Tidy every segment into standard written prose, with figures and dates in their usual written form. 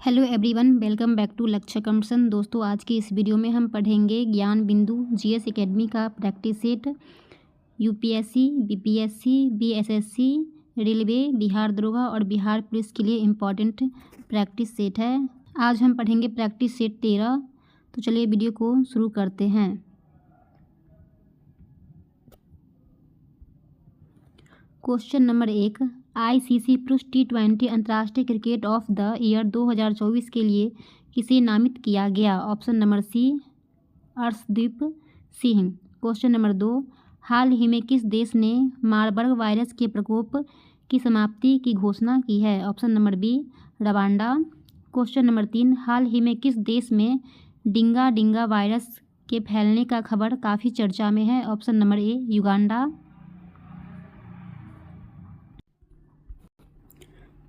Hello everyone, welcome back to Lakshya compassion. दोस्तों, आज की इस वीडियो में हम पढ़ेंगे ज्ञान बिंदु जीएस एकेडमी का practice set. UPSC, BPSC, BSSC, railway, Bihar दरोगा और बिहार पुलिस के लिए इम्पॉर्टेंट प्रैक्टिस सेट है। आज हम पढ़ेंगे प्रैक्टिस सेट 13। तो चलिए वीडियो को शुरू करते हैं। क्वेश्चन नंबर 1, आईसीसी पुरुष T20 अंतर्राष्ट्रीय क्रिकेट ऑफ द ईयर 2024 के लिए किसे नामित किया गया? Option number C, Arshdeep Singh. Question number 2, हाल ही में किस देश ने मारबर्ग वायरस के प्रकोप की समाप्ति की घोषणा की है? Option number B, Rwanda. Question number 3, हाल ही में किस देश में डिंगा वायरस के फैलने का खबर काफ़ी चर्चा में है? ऑप्शन नंबर ए, युगांडा।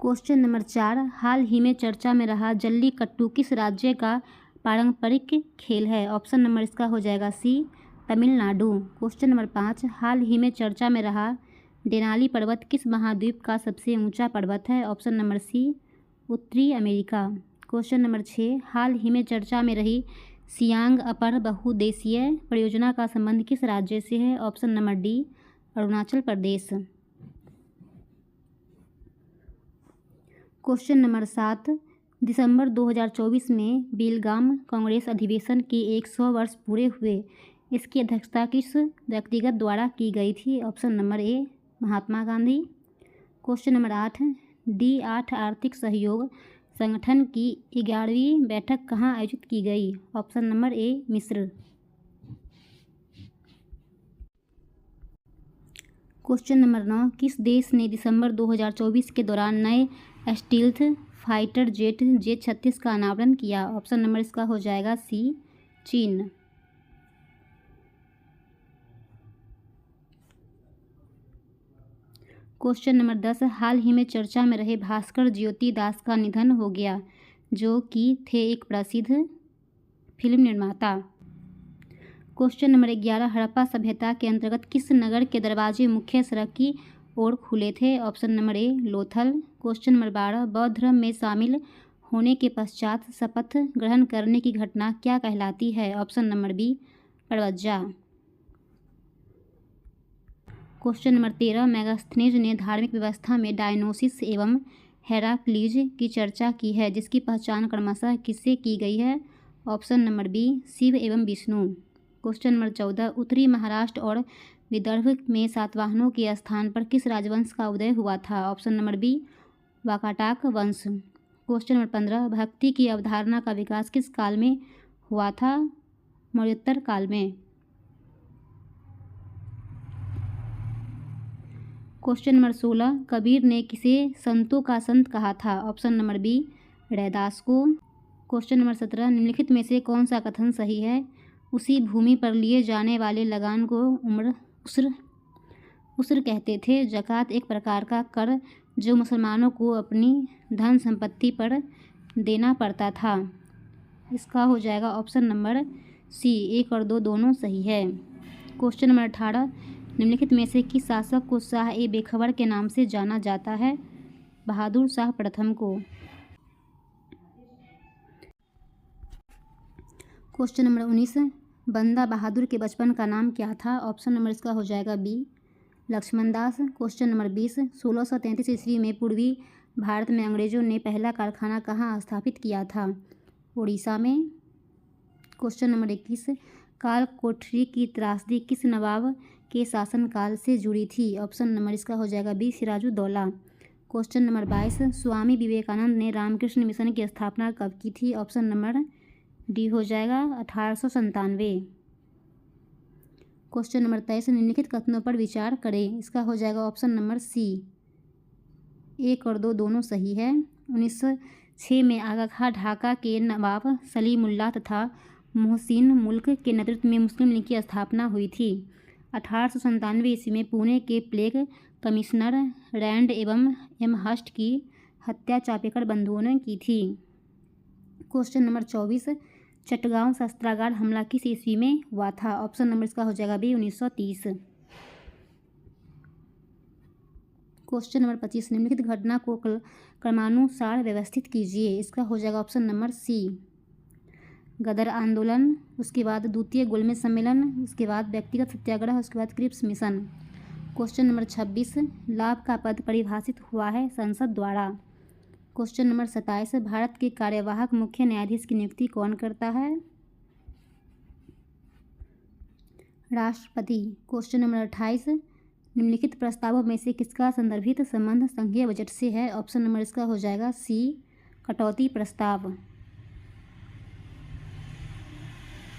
क्वेश्चन नंबर 4, हाल ही में चर्चा में रहा जल्लीकट्टू किस राज्य का पारंपरिक खेल है? ऑप्शन नंबर इसका हो जाएगा सी, तमिलनाडु। क्वेश्चन नंबर 5, हाल ही में चर्चा में रहा डेनाली पर्वत किस महाद्वीप का सबसे ऊंचा पर्वत है? ऑप्शन नंबर सी, उत्तरी अमेरिका। क्वेश्चन नंबर 6, हाल ही में चर्चा में रही सियांग अपर बहुउद्देशीय परियोजना का संबंध किस राज्य से है? Option number D, Arunachal Pradesh. Question number 7, दिसंबर 2024 में बेलगाम कांग्रेस अधिवेशन के 100 वर्ष पूरे हुए। इसकी अध्यक्षता किस व्यक्तिगत द्वारा की गई थी? ऑप्शन नंबर ए, Mahatma Gandhi. Question number 8, D8 आर्थिक सहयोग संगठन की 11वीं बैठक कहाँ आयोजित की गई? ऑप्शन नंबर ए, मिस्र। क्वेश्चन नंबर 9, किस देश ने दिसंबर 2024 के दौरान नए स्टील्थ फाइटर जेट J-36 का अनावरण किया? ऑप्शन नंबर इसका हो जाएगा सी, चीन। क्वेश्चन नंबर 10, हाल ही में चर्चा में रहे भास्कर ज्योति दास का निधन हो गया, जो कि थे एक प्रसिद्ध फिल्म निर्माता। क्वेश्चन नंबर 11, हड़प्पा सभ्यता के अंतर्गत किस नगर के दरवाजे मुख्य सड़क की ओर खुले थे? ऑप्शन नंबर ए, लोथल। क्वेश्चन नंबर 12, बौद्ध धर्म में शामिल होने के पश्चात शपथ ग्रहण करने की घटना क्या कहलाती है? ऑप्शन नंबर बी, प्रव्रज्जा। क्वेश्चन नंबर 13, मेगास्थनीज ने धार्मिक व्यवस्था में डायनोसिस एवं हेराक्लीज की चर्चा की है, जिसकी पहचान क्रमशः किससे की गई है? ऑप्शन नंबर बी, शिव एवं विष्णु। क्वेश्चन नंबर 14, उत्तरी महाराष्ट्र और विदर्भ में सातवाहनों के स्थान पर किस राजवंश का उदय हुआ था? ऑप्शन नंबर बी, वाकाटाक वंश। क्वेश्चन नंबर 15, भक्ति की अवधारणा का विकास किस काल में हुआ था? मौर्योत्तर काल में। क्वेश्चन नंबर 16, कबीर ने किसे संतों का संत कहा था? ऑप्शन नंबर बी, रैदास को। क्वेश्चन नंबर 17, निम्नलिखित में से कौन सा कथन सही है? उसी भूमि पर लिए जाने वाले लगान को उस्र कहते थे। ज़कात एक प्रकार का कर जो मुसलमानों को अपनी धन संपत्ति पर देना पड़ता था। इसका हो जाएगा ऑप्शन नंबर सी, 1 और 2 दोनों सही है। क्वेश्चन नंबर 18, निम्नलिखित में से किस शासक को शाह ए बेखबर के नाम से जाना जाता है? बहादुर शाह प्रथम को। क्वेश्चन नंबर 19, बंदा बहादुर के बचपन का नाम क्या था? ऑप्शन नंबर इसका हो जाएगा B, Laxman Das. Question number 20, 1633 ईस्वी में पूर्वी भारत में अंग्रेजों ने पहला कारखाना कहाँ स्थापित किया था? उड़ीसा में। क्वेश्चन नंबर 21, काल कोठरी की त्रासदी किस नवाब के शासनकाल से जुड़ी थी? ऑप्शन नंबर इसका हो जाएगा B, Siraj-ud-Daulah. Question number 22, Swami Vivekananda ने रामकृष्ण मिशन की स्थापना कब की थी? ऑप्शन नंबर डी हो जाएगा 1897। क्वेश्चन नंबर 23, निम्नलिखित कथनों पर विचार करें। इसका हो जाएगा ऑप्शन नंबर सी, 1 और 2 दोनों सही है। 1906 में आगा खां ढाका के नवाब सलीमुल्लाह तथा मोहसिन मुल्क के नेतृत्व में मुस्लिम लीग की स्थापना हुई थी। 1897 ईस्वी में पुणे के प्लेग कमिश्नर रैंड एवं एम हस्ट की हत्या चापेकर बंधुओं ने की थी। क्वेश्चन नंबर 24, चटगांव शस्त्रागार हमला किस ईस्वी में हुआ था? ऑप्शन नंबर इसका हो जाएगा बी, 1930। क्वेश्चन नंबर 25, निम्नलिखित घटना को क्रमानुसार व्यवस्थित कीजिए। इसका हो जाएगा ऑप्शन नंबर सी, गदर आंदोलन, उसके बाद द्वितीय गोलमेज सम्मेलन, उसके बाद व्यक्तिगत सत्याग्रह, उसके बाद क्रिप्स मिशन। क्वेश्चन नंबर 26, लाभ का पद परिभाषित हुआ है संसद द्वारा। क्वेश्चन नंबर 27, भारत के कार्यवाहक मुख्य न्यायाधीश की नियुक्ति कौन करता है? राष्ट्रपति। क्वेश्चन नंबर 28, निम्नलिखित प्रस्तावों में से किसका संदर्भित संबंध संघीय बजट से है? ऑप्शन नंबर इसका हो जाएगा सी, कटौती प्रस्ताव।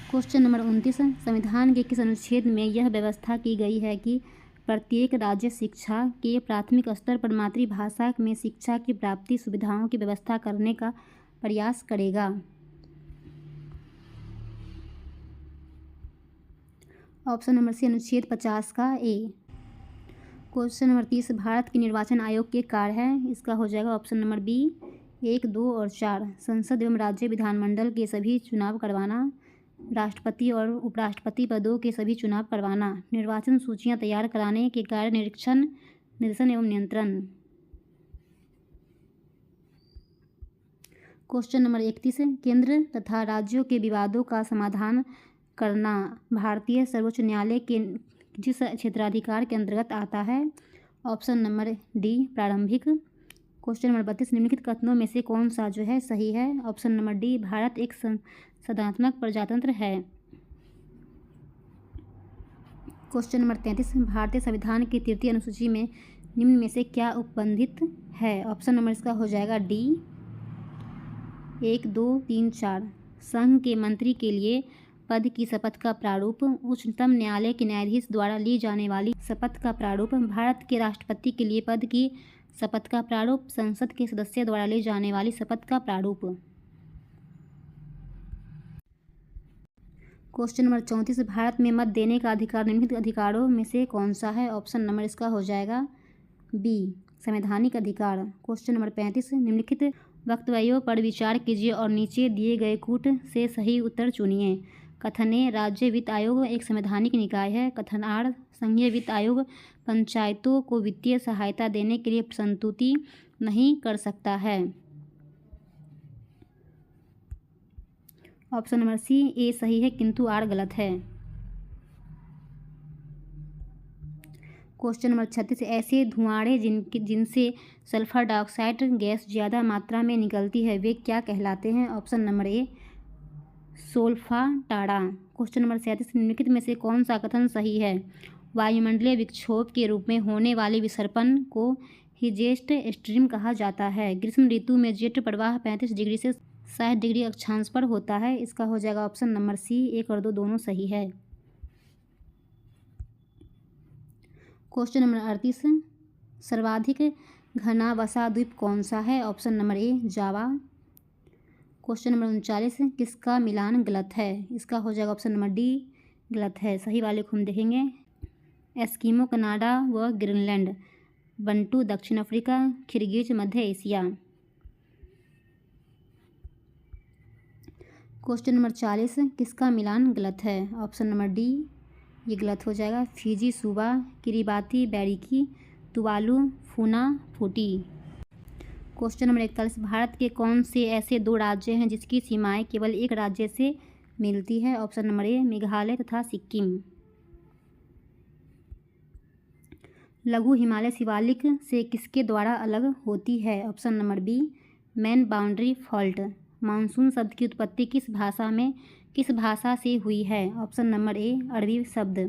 क्वेश्चन नंबर 29, संविधान के किस अनुच्छेद में यह व्यवस्था की गई है कि प्रत्येक राज्य शिक्षा के प्राथमिक स्तर पर मातृभाषा में शिक्षा की प्राप्ति सुविधाओं की व्यवस्था करने का प्रयास करेगा? ऑप्शन नंबर सी, अनुच्छेद 50 का ए। क्वेश्चन नंबर 30, भारत के निर्वाचन आयोग के कार्य है। इसका हो जाएगा ऑप्शन नंबर बी, 1, 2 और 4। संसद एवं राज्य विधानमंडल के सभी चुनाव करवाना, राष्ट्रपति और उपराष्ट्रपति पदों के सभी चुनाव करवाना, निर्वाचन सूचियां तैयार कराने के कार्य, निरीक्षण, निर्देशन एवं नियंत्रण। क्वेश्चन नंबर 31, केंद्र तथा राज्यों के विवादों का समाधान करना भारतीय सर्वोच्च न्यायालय के जिस क्षेत्राधिकार के अंतर्गत आता है? ऑप्शन नंबर डी, प्रारंभिक। क्वेश्चन नंबर 32, निम्नलिखित कथनों में से कौन सा जो है सही है? ऑप्शन नंबर डी, भारत एक संसदात्मक प्रजातंत्र है। क्वेश्चन नंबर 33, भारतीय संविधान की 3वीं अनुसूची में निम्न में से क्या उपबंधित है? ऑप्शन नंबर इसका हो जाएगा डी, 1, 2, 3, 4। संघ के मंत्री के लिए पद की शपथ का प्रारूप, उच्चतम न्यायालय के न्यायाधीश द्वारा ली जाने वाली शपथ का प्रारूप, भारत के राष्ट्रपति के लिए पद की शपथ का प्रारूप, संसद के सदस्य द्वारा ली जाने वाली शपथ का प्रारूप। क्वेश्चन नंबर 34, भारत में मत देने का अधिकार निम्नलिखित अधिकारों में से कौन सा है? ऑप्शन नंबर इसका हो जाएगा बी, संवैधानिक अधिकार। क्वेश्चन नंबर 35, निम्नलिखित वक्तव्यों पर विचार कीजिए और नीचे दिए गए कूट से सही उत्तर चुनिए। कथन ए, राज्य वित्त आयोग एक संवैधानिक निकाय है। कथन आर, संघीय वित्त आयोग पंचायतों को वित्तीय सहायता देने के लिए संस्तुति नहीं कर सकता है। ऑप्शन नंबर सी, ए सही है किंतु आर गलत है। क्वेश्चन नंबर 36, ऐसे धुआंड़े जिनसे सल्फर डाइऑक्साइड गैस ज़्यादा मात्रा में निकलती है वे क्या कहलाते हैं? Option number A, solfatara. Question number 37, निम्नलिखित में से कौन सा कथन सही है? वायुमंडलीय विक्षोभ के रूप में होने वाले विसर्पण को हिजेस्ट स्ट्रीम कहा जाता है। ग्रीष्म ऋतु में जेट प्रवाह 35 डिग्री से 60 डिग्री अक्षांश पर होता है। इसका हो जाएगा ऑप्शन नंबर सी, 1 और 2 दोनों सही है। क्वेश्चन नंबर 38, सर्वाधिक घनावसा द्वीप कौन सा है? ऑप्शन नंबर ए, जावा। क्वेश्चन नंबर 39, किसका मिलान गलत है? इसका हो जाएगा ऑप्शन नंबर डी, गलत है। सही वाले को हम देखेंगे, एस्किमो कनाडा व ग्रीनलैंड, बंटू दक्षिण अफ्रीका, किर्गिज मध्य एशिया। क्वेश्चन नंबर 40, किसका मिलान गलत है? ऑप्शन नंबर डी, ये गलत हो जाएगा। फिजी, सूबा, किरिबाती, बैरिकी, तुवालू, फूना, फूटी। क्वेश्चन नंबर 41, भारत के कौन से ऐसे 2 राज्य हैं जिसकी सीमाएं केवल एक राज्य से मिलती है? ऑप्शन नंबर ए, मेघालय तथा सिक्किम। लघु हिमालय शिवालिक से किसके द्वारा अलग होती है? Option number B, main boundary fault. Monsoon शब्द की उत्पत्ति किस भाषा से हुई है? ऑप्शन नंबर ए, अरबी शब्द।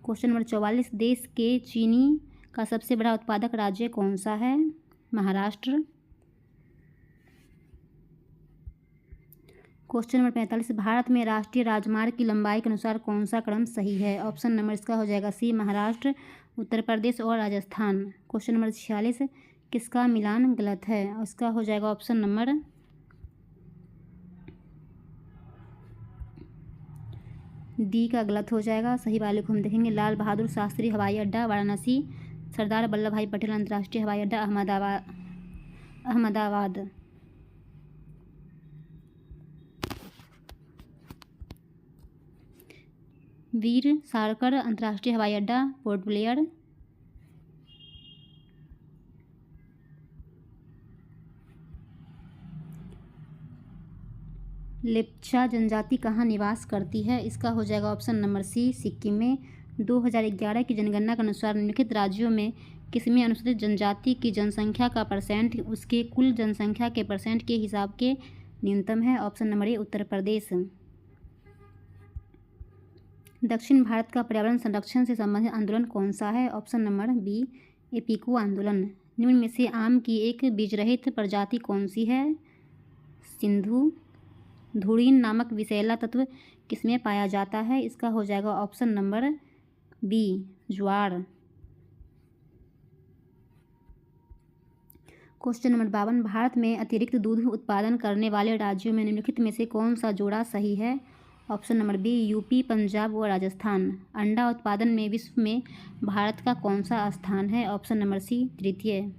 क्वेश्चन नंबर 44, देश के चीनी का सबसे बड़ा उत्पादक राज्य कौन सा है? महाराष्ट्र। क्वेश्चन नंबर 45, भारत में राष्ट्रीय राजमार्ग की लंबाई के अनुसार कौन सा क्रम सही है? ऑप्शन नंबर इसका हो जाएगा सी, महाराष्ट्र, उत्तर प्रदेश और राजस्थान। क्वेश्चन नंबर 46, किसका मिलान गलत है? इसका हो जाएगा ऑप्शन नंबर डी का गलत हो जाएगा। सही वाले को हम देखेंगे, लाल बहादुर शास्त्री हवाई अड्डा वाराणसी, सरदार वल्लभ भाई पटेल अंतर्राष्ट्रीय हवाई अड्डा अहमदाबाद। वीर सावरकर अंतर्राष्ट्रीय हवाई अड्डा पोर्ट ब्लेयर। लेप्चा जनजाति कहाँ निवास करती है? इसका हो जाएगा ऑप्शन नंबर सी, सिक्किम में। 2011 की जनगणना के अनुसार निम्नलिखित राज्यों में किसमें अनुसूचित जनजाति की जनसंख्या का परसेंट उसके कुल जनसंख्या के परसेंट के हिसाब के न्यूनतम है? ऑप्शन नंबर ए, उत्तर प्रदेश। दक्षिण भारत का पर्यावरण संरक्षण से संबंधित आंदोलन कौन सा है? ऑप्शन नंबर बी, एपीको आंदोलन। निम्न में से आम की एक बीजरहित प्रजाति कौन सी है? सिंधु। धुरीन नामक विषैला तत्व किसमें पाया जाता है? इसका हो जाएगा ऑप्शन नंबर बी, ज्वार। क्वेश्चन नंबर 52, भारत में अतिरिक्त दूध उत्पादन करने वाले राज्यों में निम्नलिखित में से कौन सा जोड़ा सही है? Option number B, UP, Punjab व राजस्थान। अंडा उत्पादन में विश्व में भारत का कौन सा स्थान है? ऑप्शन नंबर सी, तृतीय।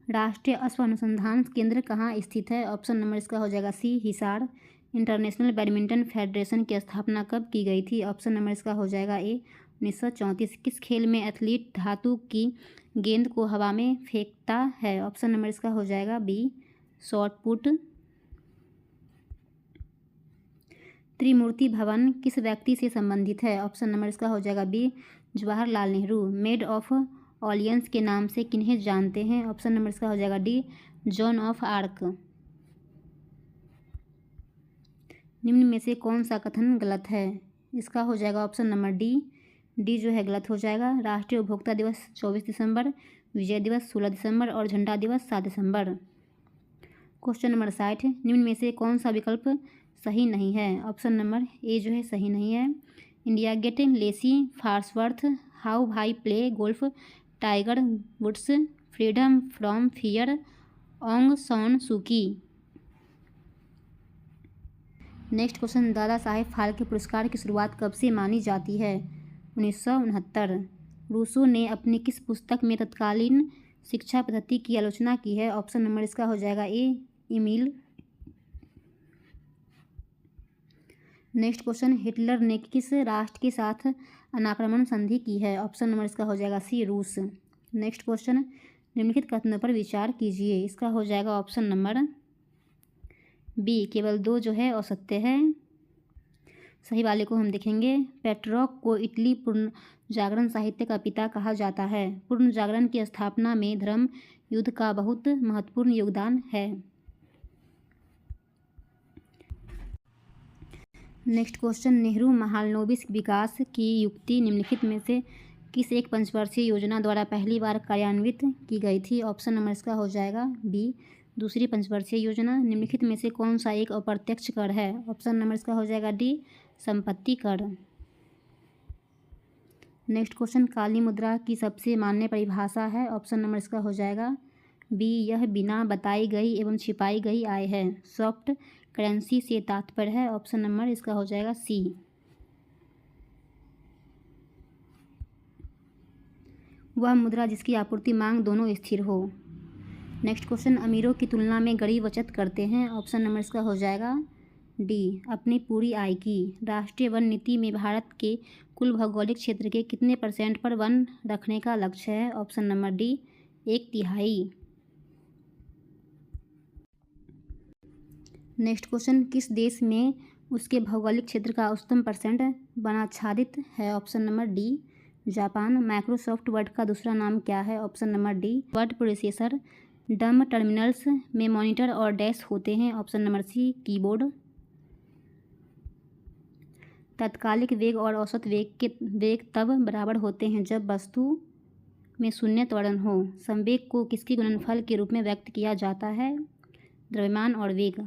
राष्ट्रीय अश्व अनुसंधान केंद्र कहाँ स्थित है? ऑप्शन नंबर इसका हो जाएगा सी, हिसार। इंटरनेशनल बैडमिंटन फेडरेशन की स्थापना कब की गई थी? ऑप्शन नंबर इसका हो जाएगा ए, 1934। किस खेल में एथलीट धातु की गेंद को हवा में फेंकता है? ऑप्शन नंबर इसका हो जाएगा बी, शॉट पुट। त्रिमूर्ति भवन किस व्यक्ति से संबंधित है? ऑप्शन नंबर इसका हो जाएगा B, Jawaharlal Nehru. Maid of Orleans के नाम से किन्हें जानते हैं? ऑप्शन नंबर इसका हो जाएगा डी, जॉन ऑफ आर्क। निम्न में से कौन सा कथन गलत है? इसका हो जाएगा ऑप्शन नंबर डी जो है गलत हो जाएगा। राष्ट्रीय उपभोक्ता दिवस 24 दिसंबर, विजय दिवस 16 दिसंबर और झंडा दिवस 7 दिसंबर। क्वेश्चन नंबर 60, निम्न में से कौन सा विकल्प सही नहीं है? ऑप्शन नंबर ए जो है सही नहीं है। India Gate, Lacey, Farnsworth, how I play golf, Tiger Woods, freedom from fear, Aung San Suu Kyi. Next question, Dadasaheb Phalke पुरस्कार की शुरुआत कब से मानी जाती है? 1969। रूसो ने अपनी किस पुस्तक में तत्कालीन शिक्षा पद्धति की आलोचना की है? ऑप्शन नंबर इसका हो जाएगा ए, इमील। नेक्स्ट क्वेश्चन, हिटलर ने किस राष्ट्र के साथ अनाक्रमण संधि की है? ऑप्शन नंबर इसका हो जाएगा सी, रूस। नेक्स्ट क्वेश्चन, निम्नलिखित कथनों पर विचार कीजिए। इसका हो जाएगा ऑप्शन नंबर बी, केवल 2 जो है असत्य है। सही वाले को हम देखेंगे। पेट्रोक को इटली पूर्ण जागरण साहित्य का पिता कहा जाता है। पूर्ण जागरण की स्थापना में धर्म युद्ध का बहुत महत्वपूर्ण योगदान है। नेक्स्ट क्वेश्चन, नेहरू महालनोबिस विकास की युक्ति निम्नलिखित में से किस एक पंचवर्षीय योजना द्वारा पहली बार कार्यान्वित की गई थी? ऑप्शन नंबर इसका हो जाएगा बी, दूसरी पंचवर्षीय योजना। निम्नलिखित में से कौन सा एक अप्रत्यक्ष कर है? ऑप्शन नंबर इसका हो जाएगा डी, संपत्ति कर। नेक्स्ट क्वेश्चन, काली मुद्रा की सबसे मान्य परिभाषा है? ऑप्शन नंबर इसका हो जाएगा बी, यह बिना बताई गई एवं छिपाई गई आय है। सॉफ्ट करेंसी से तात्पर्य है। ऑप्शन नंबर इसका हो जाएगा सी। वह मुद्रा जिसकी आपूर्ति मांग दोनों स्थिर हो। नेक्स्ट क्वेश्चन, अमीरों की तुलना में गरीब बचत करते हैं। ऑप्शन नंबर इसका हो जाएगा डी, अपनी पूरी आय की। राष्ट्रीय वन नीति में भारत के कुल भौगोलिक क्षेत्र के कितने % पर वन रखने का लक्ष्य है? Option number D, 1/3। Next question, किस देश में उसके भौगोलिक क्षेत्र का उच्चतम % वनाच्छादित है? Option number D, Japan. Microsoft Word का दूसरा नाम क्या है? Option number D, word processor. Dumb terminals में मॉनिटर और डैश होते हैं। Option number C, keyboard. तात्कालिक वेग और औसत वेग तब बराबर होते हैं जब वस्तु में शून्य त्वरण हो। संवेग को किसके गुणनफल के रूप में व्यक्त किया जाता है? द्रव्यमान और वेग।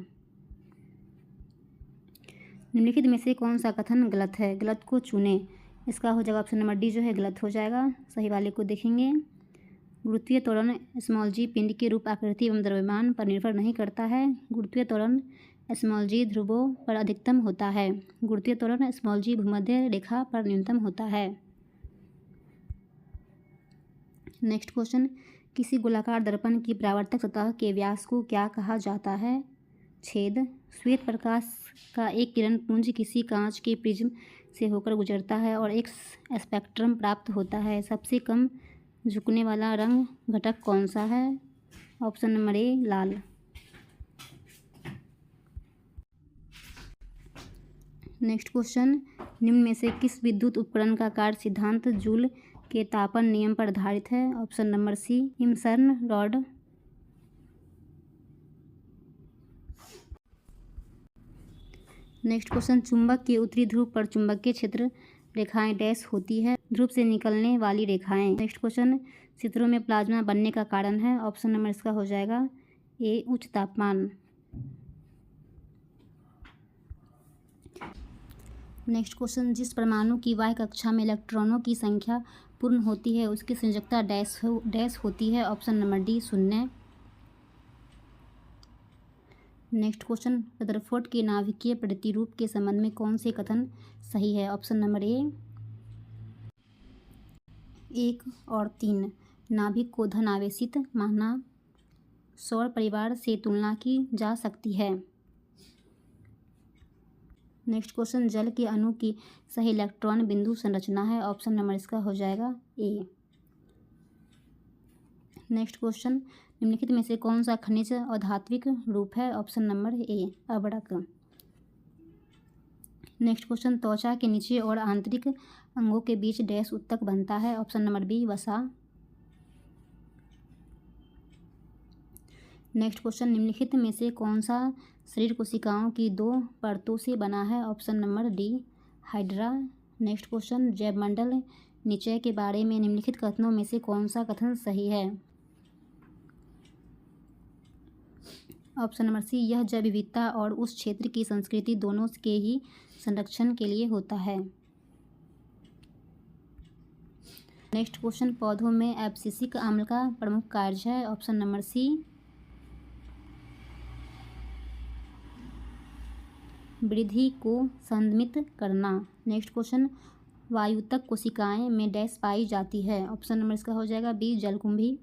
निम्नलिखित में से कौन सा कथन गलत है? गलत को चुनें। इसका हो जाएगा ऑप्शन नंबर डी जो है गलत हो जाएगा। सही वाले को देखेंगे। गुरुत्वीय त्वरण स्मॉल जी पिंड के रूप, आकृति एवं द्रव्यमान पर निर्भर नहीं करता है। गुरुत्वीय त्वरण स्मॉल जी ध्रुवों पर अधिकतम होता है। गुरुत्वीय त्वरण स्मॉल जी भूमध्य रेखा पर न्यूनतम होता है। नेक्स्ट क्वेश्चन, किसी गोलाकार दर्पण की परावर्तक सतह के व्यास को क्या कहा जाता है? छेद। श्वेत प्रकाश का एक किरण पुंज किसी कांच के प्रिज्म से होकर गुजरता है और एक स्पेक्ट्रम प्राप्त होता है। सबसे कम झुकने वाला रंग घटक कौन सा है? ऑप्शन नंबर ए लाल। नेक्स्ट क्वेश्चन, निम्न में से किस विद्युत उपकरण का कार्य सिद्धांत जूल के तापन नियम पर आधारित है? Option number C Emerson rod. Next question, चुंबक के उत्तरी ध्रुव पर चुंबकीय क्षेत्र रेखाएं डैश होती है? ध्रुव से निकलने वाली रेखाएं। नेक्स्ट क्वेश्चन, चित्रों में प्लाज्मा बनने का कारण है? ऑप्शन नंबर इसका हो जाएगा ए उच्च तापमान। नेक्स्ट क्वेश्चन, जिस परमाणु की बाह्य कक्षा में इलेक्ट्रॉनों की संख्या पूर्ण होती है उसकी संयोजकता डैश होती है? Option number D 0। Next question, Rutherford के नाभिकीय प्रतिरूप के संबंध में कौन से कथन सही है? ऑप्शन नंबर ए 1 और 3। नाभिक को धन आवेशित माना सौर परिवार से तुलना की जा सकती है। नेक्स्ट क्वेश्चन, जल के अणु की सही इलेक्ट्रॉन बिंदु संरचना है? ऑप्शन नंबर इसका हो जाएगा ए। नेक्स्ट क्वेश्चन, निम्नलिखित में से कौन सा खनिज अधात्विक रूप है? ऑप्शन नंबर ए अबड़क। नेक्स्ट क्वेश्चन, त्वचा के नीचे और आंतरिक अंगों के बीच डैश उत्तक बनता है? ऑप्शन नंबर बी वसा। नेक्स्ट क्वेश्चन, निम्नलिखित में से कौन सा शरीर कोशिकाओं की 2 परतों से बना है? Option number D hydra. Next question, जैवमंडल निचय के बारे में निम्नलिखित कथनों में से कौन सा कथन सही है? ऑप्शन नंबर सी यह जैव विविधता और उस क्षेत्र की संस्कृति दोनों के ही संरक्षण के लिए होता है। नेक्स्ट क्वेश्चन, पौधों में एब्सिसिक अम्ल का प्रमुख कार्य है? ऑप्शन नंबर सी वृद्धि को संदमित करना। नेक्स्ट क्वेश्चन, वायुतक कोशिकाएं में डैश पाई जाती है? ऑप्शन नंबर इसका हो जाएगा बी जलकुंभी।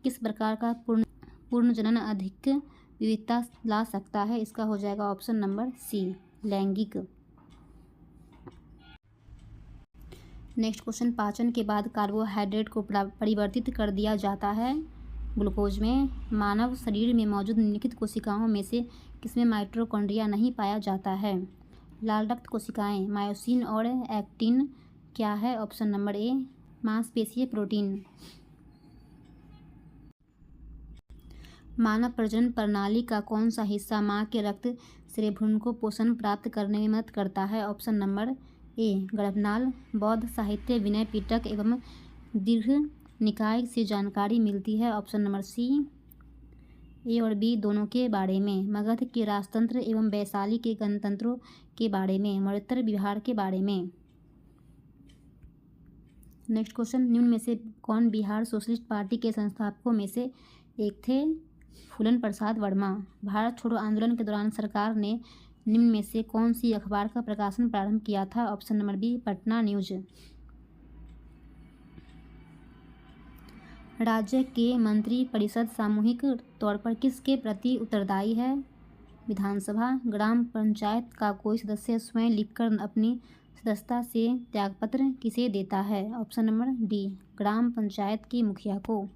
किस प्रकार का पूर्ण जनन अधिक विविधता ला सकता है? इसका हो जाएगा ऑप्शन नंबर सी लैंगिक। नेक्स्ट क्वेश्चन, पाचन के बाद कार्बोहाइड्रेट को परिवर्तित कर दिया जाता है ग्लूकोज में। मानव शरीर में मौजूद निम्नलिखित कोशिकाओं में से किसमें माइटोकॉन्ड्रिया नहीं पाया जाता है? लाल रक्त कोशिकाएं, मायोसिन और एक्टिन क्या है? ऑप्शन नंबर ए मांसपेशीय प्रोटीन। मानव प्रजनन प्रणाली का कौन सा हिस्सा मां के रक्त से भ्रूण को पोषण प्राप्त करने में मदद करता है? ऑप्शन नंबर ए गर्भनाल। बौद्ध साहित्य विनय पिटक एवं दीर्घ निकाय से जानकारी मिलती है? ऑप्शन नंबर सी ए और बी दोनों के बारे में। मगध के राजतंत्र एवं वैशाली के गणतंत्रों के बारे में। मरणोत्तर विहार के बारे में। नेक्स्ट क्वेश्चन, निम्न में से कौन बिहार सोशलिस्ट पार्टी के संस्थापकों में से एक थे? फूलन प्रसाद वर्मा। भारत छोड़ो आंदोलन के दौरान सरकार ने निम्न में से कौन सी अखबार का प्रकाशन प्रारंभ किया था? Option number B Patna news. राज्य के मंत्री परिषद सामूहिक तौर पर किसके प्रति उत्तरदायी है? विधानसभा। ग्राम पंचायत का कोई सदस्य स्वयं लिखकर अपनी सदस्यता से त्यागपत्र किसे देता है? ऑप्शन नंबर डी ग्राम पंचायत के मुखिया को।